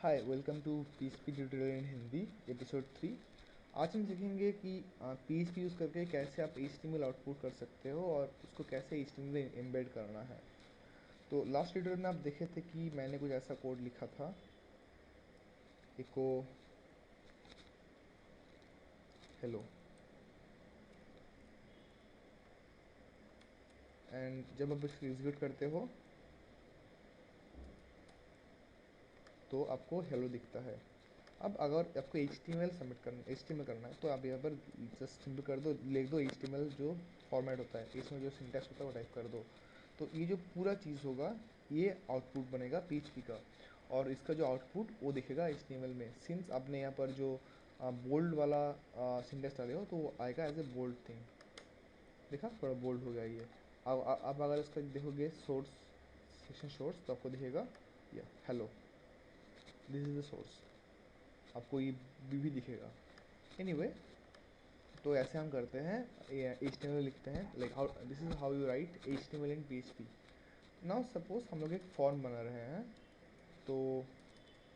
Hi welcome to PHP tutorial in Hindi episode 3। आज हम सीखेंगे कि पीएचपी यूज़ करके कैसे आप एचटीएमएल आउटपुट कर सकते हो और उसको कैसे एचटीएमएल में एम्बेड करना है। तो लास्ट ट्यूटोरियल में आप देखे थे कि मैंने कुछ ऐसा कोड लिखा था, इको हेलो, एंड जब आप इसको एग्जीक्यूट करते हो तो आपको हेलो दिखता है। अब अगर आपको एच टी एम एल करना है तो आप यहाँ पर जस्ट सिंपल कर दो, लिख दो एच टी एम एल जो फॉर्मेट होता है, इसमें जो सिंटैक्स होता है वो टाइप कर दो। तो ये जो पूरा चीज़ होगा ये आउटपुट बनेगा पीएचपी का, और इसका जो आउटपुट वो दिखेगा एच टी एम एल में। सिंस आपने यहाँ पर जो बोल्ड वाला सिंटैक्स डाले हो तो वो आएगा एज ए बोल्ड थिंग। देखा, थोड़ा बोल्ड हो गया ये। अब अगर इसका देखोगे सोर्स, सेक्शन सोर्स, तो आपको दिखेगा या hello, this is the source. आपको ये भी दिखेगा। एनीवे तो ऐसे हम करते हैं, एच टी एम एल लिखते हैं, like how this is how you write H T M L in P H P. Now suppose हम लोग एक फॉर्म बना रहे हैं, तो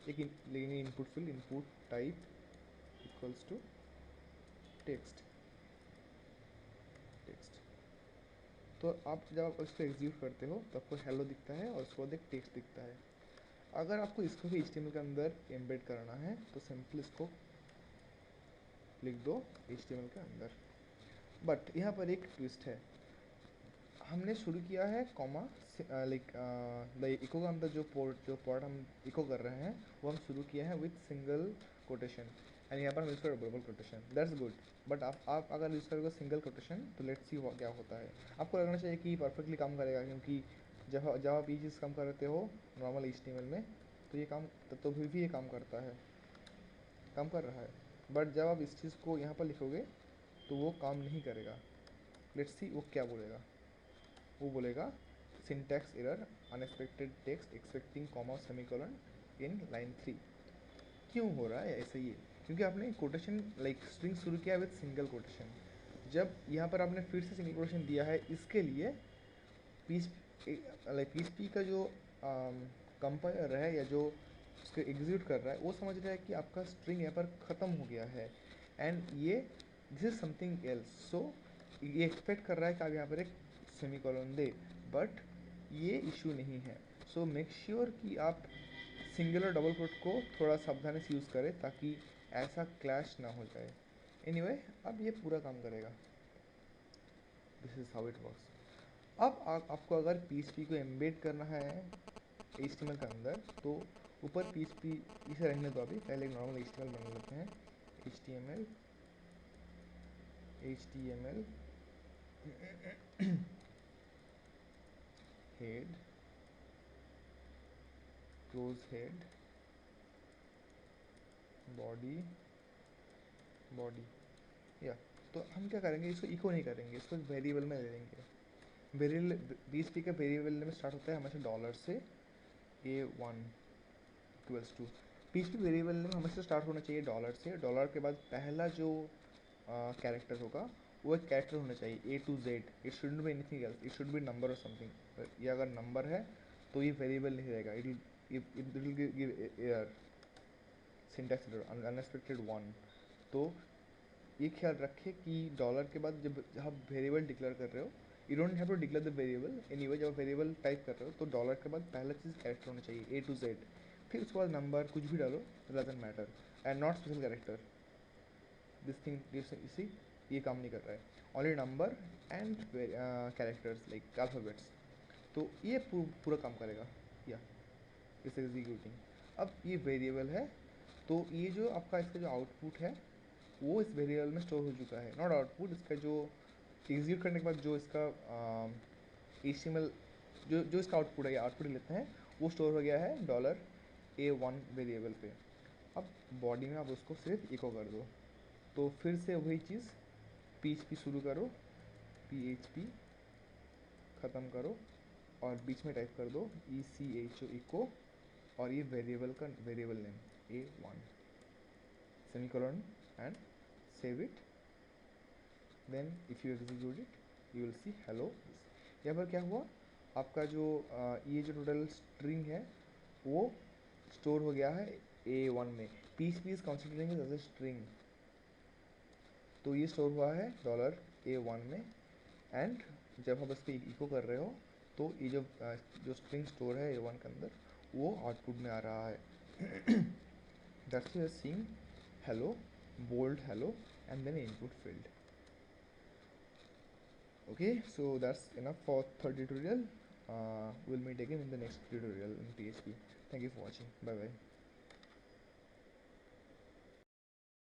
एक लेंगे input field, input type equals to text. Text तो आप जब आप इसको एग्जीक्यूट करते हो तो आपको हेलो दिखता है और उसके बाद एक टेक्स्ट दिखता है। अगर आपको इसको भी एच टी एम एल के अंदर एम्बेड करना है तो सिंपल इसको लिख दो एच टी एम एल के अंदर। बट यहाँ पर एक ट्विस्ट है। हमने शुरू किया है कॉमा, लाइक लाइक इको के अंदर जो पॉर्ट हम इको कर रहे हैं वो हम शुरू किया है विथ सिंगल कोटेशन, एंड यहाँ पर हम यूज़ करें double quotation. That's good. But आप अगर यूज़ करोगे सिंगल कोटेशन तो लेट्स सी क्या होता है। आपको लगना चाहिए कि परफेक्टली काम करेगा, क्योंकि जब आप ये चीज़ काम करते हो normal H T M L में तो ये काम तो भी ये काम करता है, काम कर रहा है। बट जब आप इस चीज़ को यहाँ पर लिखोगे तो वो काम नहीं करेगा। लेट्स सी वो क्या बोलेगा। वो बोलेगा syntax error, unexpected text expecting comma semicolon in line 3। क्यों हो रहा है ऐसा? ये क्योंकि आपने कोटेशन लाइक स्ट्रिंग शुरू किया विद सिंगल कोटेशन। जब यहाँ पर आपने फिर से सिंगल कोटेशन दिया है, इसके लिए पीस लाइक पी का जो कंपाइलर है या जो उसको एग्जीक्यूट कर रहा है वो समझ रहा है कि आपका स्ट्रिंग यहाँ पर ख़त्म हो गया है, एंड ये दिस इज समथिंग एल्स। सो ये एक्सपेक्ट कर रहा है कि आप यहाँ पर एक सेमीकोलन दे, बट ये इशू नहीं है। सो मेक श्योर कि आप सिंगल और डबल कोट को थोड़ा सावधानी से यूज़ करें ताकि ऐसा क्लैश ना हो जाए। एनीवे अब ये पूरा काम करेगा। This is how it works. अब आपको अगर पीएचपी को एम्बेड करना है एचटीएमएल के अंदर तो ऊपर पीएचपी इसे रहने दो, अभी पहले एक नॉर्मल एचटीएमएल बना लेते हैं। HTML HTML head, close head, body, body, या तो हम क्या करेंगे, इसको इको नहीं करेंगे, इसको एक वेरिएबल में ले लेंगे। वेरिएबल पीएचपी का वेरिएबल में स्टार्ट होता है हमेशा डॉलर से, A1 equals to. PHP variable में हमेशा स्टार्ट होना चाहिए डॉलर से। डॉलर के बाद पहला जो कैरेक्टर होगा वो एक कैरेक्टर होना चाहिए A to Z। It should be anything else, it should be number और समथिंग। ये अगर नंबर है तो ये वेरिएबल नहीं रहेगा, it will give error, syntax error, unexpected one. तो ये ख्याल रखें कि डॉलर के बाद जब आप वेरिएबल डिक्लेयर कर रहे हो, you don't have to declare the variable anyway. जब आप वेरिएबल टाइप कर रहे हो तो डॉलर के बाद पहला चीज़ कैरेक्टर होना चाहिए A to Z। फिर उसके बाद नंबर कुछ भी डालो, doesn't matter, and not special character. This thing इसी ये काम नहीं कर रहा है, only number and characters like alphabets. तो ये पूरा काम करेगा या इस एग्जीक्यूटिंग। अब ये वेरिएबल है, तो ये जो आपका इसका जो आउटपुट है वो इस वेरिएबल में स्टोर हो चुका है। नॉट आउटपुट, इसका जो एग्जीक्यूट करने के बाद जो इसका HTML जो जो इसका आउटपुट है, या आउटपुट लेते हैं, वो स्टोर हो गया है $A1 वेरिएबल पे। अब बॉडी में आप उसको सिर्फ इको कर दो, तो फिर से वही चीज़, PHP शुरू करो, PHP ख़त्म करो, और बीच में टाइप कर दो ECHO इको, और ये वेरिएबल का variable name A1 semicolon, and save it. Then if you execute it you will see hello. यहाँ पर क्या हुआ, आपका जो ये जो टोटल स्ट्रिंग है वो स्टोर हो गया है A1 में PHP is considering as a string, तो ये स्टोर हुआ है $A1 में। एंड जब आप इस पर इको कर रहे हो तो ये जो स्ट्रिंग स्टोर है A1 के अंदर वो आउटपुट में आ रहा है। That's we are seeing hello, bold hello, and then input field. Okay, so that's enough for third tutorial. We'll meet again in the next tutorial in PHP. Thank you for watching. Bye bye.